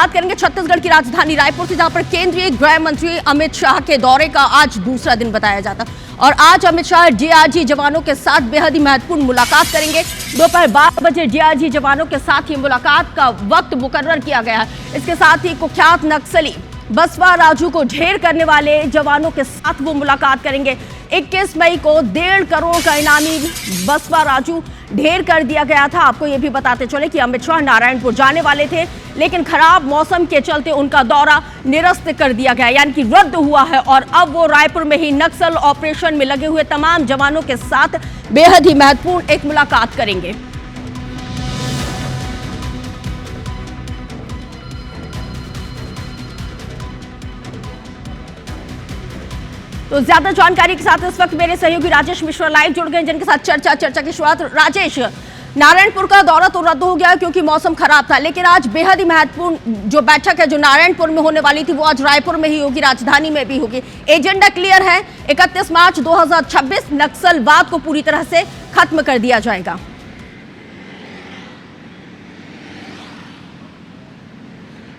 बात करेंगे छत्तीसगढ़ की राजधानी रायपुर से, जहां पर केंद्रीय गृह मंत्री अमित शाह के दौरे का आज दूसरा दिन बताया जाता और आज अमित शाह डीआरजी जवानों के साथ बेहद ही महत्वपूर्ण मुलाकात करेंगे। दोपहर 12 बजे डीआरजी जवानों के साथ ही मुलाकात का वक्त मुकर्रर किया गया है। इसके साथ ही कुख्यात नक्सली बसवा राजू को ढेर करने वाले जवानों के साथ वो मुलाकात करेंगे। 21 मई को 1.5 करोड़ का इनामी बसवा राजू ढेर कर दिया गया था। आपको ये भी बताते चले कि अमित शाह नारायणपुर जाने वाले थे, लेकिन खराब मौसम के चलते उनका दौरा निरस्त कर दिया गया, यानी कि रद्द हुआ है। और अब वो रायपुर में ही नक्सल ऑपरेशन में लगे हुए तमाम जवानों के साथ बेहद ही महत्वपूर्ण एक मुलाकात करेंगे। तो ज्यादा जानकारी के साथ इस वक्त मेरे सहयोगी राजेश मिश्रा लाइव जुड़ गए, जिनके साथ चर्चा की शुरुआत। राजेश, नारायणपुर का दौरा तो रद्द हो गया क्योंकि मौसम खराब था, लेकिन आज बेहद ही महत्वपूर्ण जो बैठक है जो नारायणपुर में होने वाली थी वो आज रायपुर में ही होगी, राजधानी में भी होगी। एजेंडा क्लियर है, 31 मार्च 2026 नक्सलवाद को पूरी तरह से खत्म कर दिया जाएगा।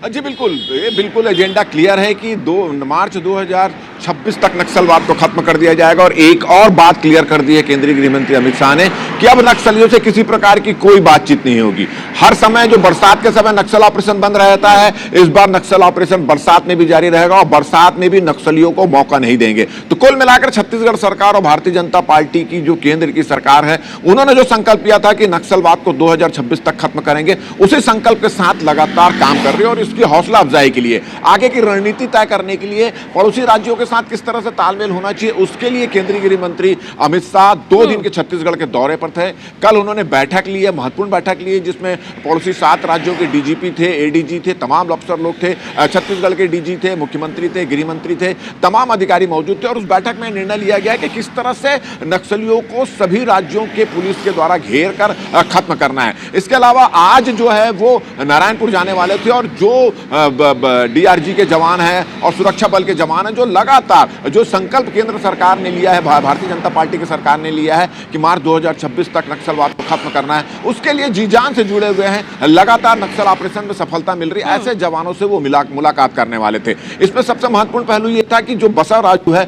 जी बिल्कुल, ये बिल्कुल एजेंडा क्लियर है कि 2 मार्च 2026 तक नक्सलवाद को खत्म कर दिया जाएगा। और एक और बात क्लियर कर दी है केंद्रीय गृह मंत्री अमित शाह ने कि अब नक्सलियों से किसी प्रकार की कोई बातचीत नहीं होगी। हर समय जो बरसात के समय नक्सल ऑपरेशन बंद रहता है, इस बार नक्सल ऑपरेशन बरसात में भी जारी रहेगा और बरसात में भी नक्सलियों को मौका नहीं देंगे। तो कुल मिलाकर छत्तीसगढ़ सरकार और भारतीय जनता पार्टी की जो केंद्र की सरकार है, उन्होंने जो संकल्प लिया था कि नक्सलवाद को 2026 तक खत्म करेंगे, उसी संकल्प के साथ लगातार काम कर रही है। और इसकी हौसला अफजाई के लिए, आगे की रणनीति तय करने के लिए, पड़ोसी राज्यों के साथ किस तरह से तालमेल होना चाहिए, उसके लिए केंद्रीय गृह मंत्री अमित शाह 2 दिन के छत्तीसगढ़ के दौरे पर थे। कल उन्होंने बैठक ली है, महत्वपूर्ण बैठक ली है, जिसमें पड़ोसी 7 राज्यों के डीजीपी थे, एडीजी थे, तमाम अफसर लोग थे, छत्तीसगढ़ के डीजी थे, मुख्यमंत्री थे, गृह मंत्री थे, तमाम अधिकारी मौजूद थे। और उस बैठक में निर्णय लिया गया कि किस तरह से नक्सलियों को सभी राज्यों के पुलिस के द्वारा घेर कर खत्म करना है। इसके अलावा आज जो है वो नारायणपुर जाने वाले थे और जो डीआरजी के जवान हैं और सुरक्षा बल के जवान हैं, जो लगातार जो संकल्प केंद्र सरकार ने लिया है, भारतीय जनता पार्टी की सरकार ने लिया है कि मार्च 2026 तक नक्सलवाद को खत्म करना है, उसके लिए जी जान से जुड़े हुए हैं। लगातार नक्सल ऑपरेशन में सफलता मिल रही है, ऐसे जवानों से वो मुलाकात करने वाले थे। इसमें सबसे महत्वपूर्ण पहलू ये था कि जो बसवा राजू है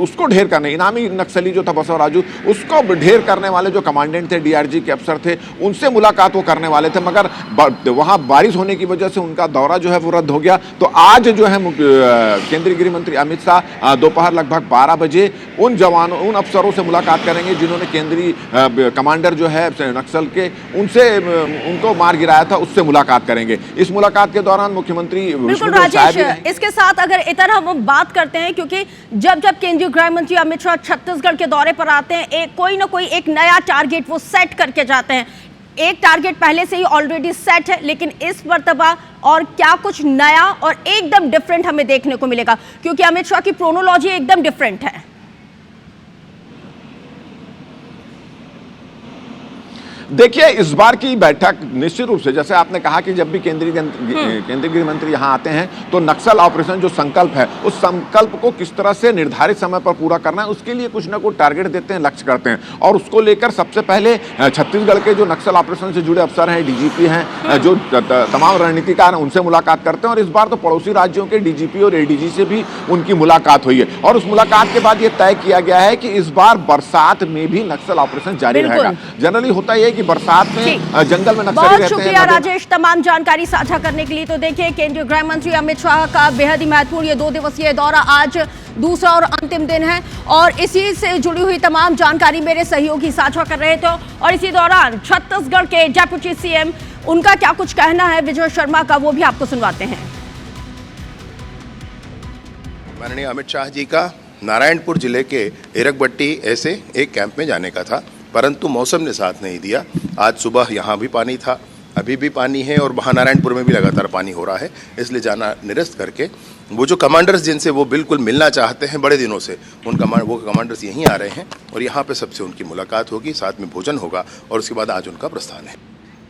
उसको ढेर करने, इनामी नक्सली जो था बसवा राजू, उसको ढेर करने वाले जो कमांडेंट थे, डीआरजी के अफसर थे, उनसे मुलाकात वो करने वाले थे। मगर वहां बारिश होने की वजह से उनका दौरा जो है वो रद्द हो गया। तो आज जो है केंद्रीय गृह मंत्री अमित शाह दोपहर लगभग 12 बजे उन जवानों, उन अफसरों से मुलाकात करेंगे जिन्होंने केंद्रीय कमांडर जो है नक्सल के, उनको मार गिराया था, उससे मुलाकात करेंगे। इस मुलाकात के दौरान मुख्यमंत्री बिल्कुल राजेश, इसके साथ अगर इधर हम बात करते हैं, क्योंकि जब केंद्रीय गृह मंत्री अमित शाह छत्तीसगढ़ के दौरे पर आते हैं, कोई ना कोई एक नया टारगेट वो सेट करके जाते हैं। एक टारगेट पहले से ही ऑलरेडी सेट है, लेकिन इस मर्तबा और क्या कुछ नया और एकदम डिफरेंट हमें देखने को मिलेगा, क्योंकि अमित शाह की क्रोनोलॉजी एकदम डिफरेंट है। देखिए, इस बार की बैठक निश्चित रूप से, जैसे आपने कहा कि जब भी केंद्रीय गृह मंत्री यहां आते हैं तो नक्सल ऑपरेशन जो संकल्प है, उस संकल्प को किस तरह से निर्धारित समय पर पूरा करना है, उसके लिए कुछ ना कुछ टारगेट देते हैं, लक्ष्य करते हैं। और उसको लेकर सबसे पहले छत्तीसगढ़ के जो नक्सल ऑपरेशन से जुड़े अफसर हैं, डीजीपी हैं, जो तमाम रणनीतिकार हैं, उनसे मुलाकात करते हैं। और इस बार तो पड़ोसी राज्यों के डीजीपी और एडीजी से भी उनकी मुलाकात हुई है। और उस मुलाकात के बाद यह तय किया गया है कि इस बार बरसात में भी नक्सल ऑपरेशन जारी रहेगा। जनरली होता यह है कि बरसात में जंगल में नक्सली रहते हैं। बहुत शुक्रिया राजेश तमाम जानकारी साझा करने के लिए। तो देखिए, केंद्रीय गृह मंत्री अमित शाह का बेहद ही महत्वपूर्ण ये 2 दिवसीय दौरा आज दूसरा और अंतिम दिन है, और इसी से जुड़ी हुई तमाम जानकारी मेरे सहयोगी साझा कर रहे थे। और इसी दौरान छत्तीसगढ़ के डेप्यूटी सीएम, उनका क्या कुछ कहना है विजय शर्मा का, वो भी आपको सुनवाते हैं। माननीय अमित शाह जी का नारायणपुर जिले के एरकबट्टी ऐसे एक कैंप में जाने का था, परंतु मौसम ने साथ नहीं दिया। आज सुबह यहाँ भी पानी था, अभी भी पानी है, और वहाँ नारायणपुर में भी लगातार पानी हो रहा है, इसलिए जाना निरस्त करके वो जो कमांडर्स जिनसे वो बिल्कुल मिलना चाहते हैं बड़े दिनों से, वो कमांडर्स यहीं आ रहे हैं और यहाँ पे सबसे उनकी मुलाकात होगी, साथ में भोजन होगा और उसके बाद आज उनका प्रस्थान है।